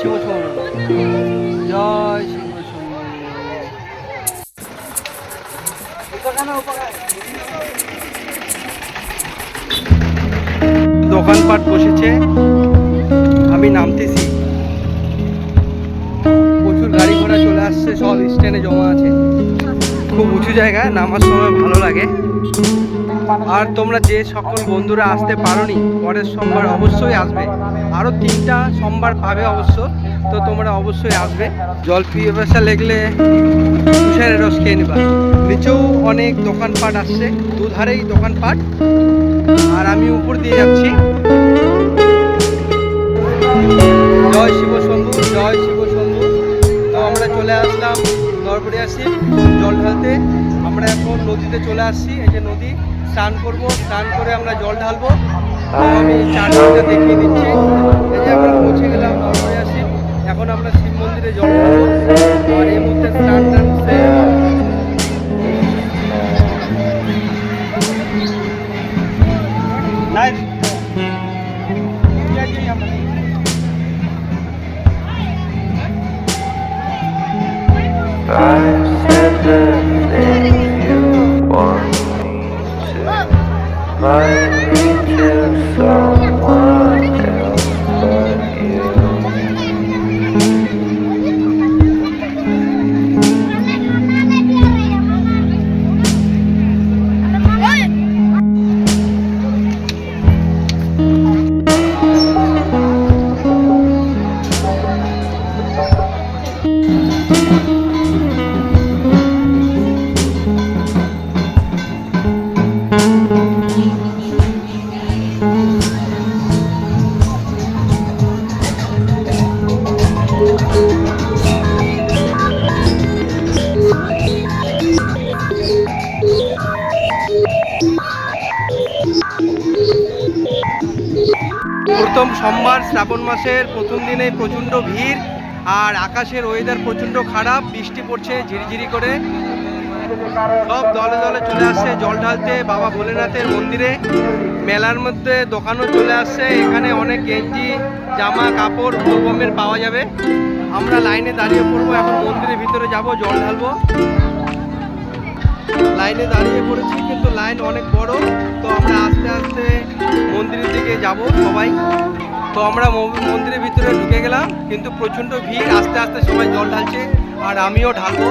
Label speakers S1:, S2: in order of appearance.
S1: শিব শম্ভু, জয় শিব শম্ভু। দোকানপাট বসেছে, আমি নামতেছি। প্রচুর গাড়ি ঘোড়া চলে আসছে, সব স্ট্যান্ডে জমা আছে। খুব উঁচু জায়গা, নামার সময় ভালো লাগে। আর তোমরা যে সকল বন্ধুরা আসতে পারোনি, পরের সোমবার অবশ্যই আসবে। আরও 3টা সোমবার পাবে অবশ্য, তো তোমরা অবশ্যই আসবে। জল পিপাসা লেগলে তুষারের রস খেয়ে নেবা। নিচেও অনেক দোকানপাট আসছে, দুধারেই দোকানপাট। আর আমি উপর দিয়ে যাচ্ছি। জয় শিব শম্ভু, জয় শিব শম্ভু। তো আমরা চলে আসলাম নরবরিয়াসি জল ঢালতে। আমরা এখন নদীতে চলে আসছি। এই যে নদী, স্নান করব, স্নান করে আমরা জল ঢালবো। আমি চারদিকটা দেখিয়ে দিচ্ছি। এই যে আমরা পৌঁছে গেলাম নরবরিয়াসি। এখন আমরা শিব মন্দিরে জল ঢালবো। আর এই মুহূর্তে স্নান টানছে।
S2: I said the things you want me to, might be to someone else but you.
S1: প্রথম সোমবার শ্রাবণ মাসের প্রথম দিনে প্রচণ্ড ভিড়। আর আকাশের ওয়েদার প্রচণ্ড খারাপ, বৃষ্টি পড়ছে ঝিরিঝিরি করে। সব দলে দলে চলে আসছে জল ঢালতে বাবা ভোলেনাথের মন্দিরে। মেলার মধ্যে দোকানও চলে আসছে, এখানে অনেক গেঞ্জি জামা কাপড় বোলবমের পাওয়া যাবে। আমরা লাইনে দাঁড়িয়ে পড়বো, এখন মন্দিরের ভিতরে যাব, জল ঢালবো। লাইনে দাঁড়িয়ে পড়েছি, কিন্তু লাইন অনেক বড়। তো আমরা আস্তে আস্তে মন্দিরের দিকে যাব সবাই। তো আমরা মন্দিরের ভিতরে ঢুকে গেলাম, কিন্তু প্রচণ্ড ভিড়। আস্তে আস্তে সবাই জল ঢালছে, আর আমিও ঢালবো।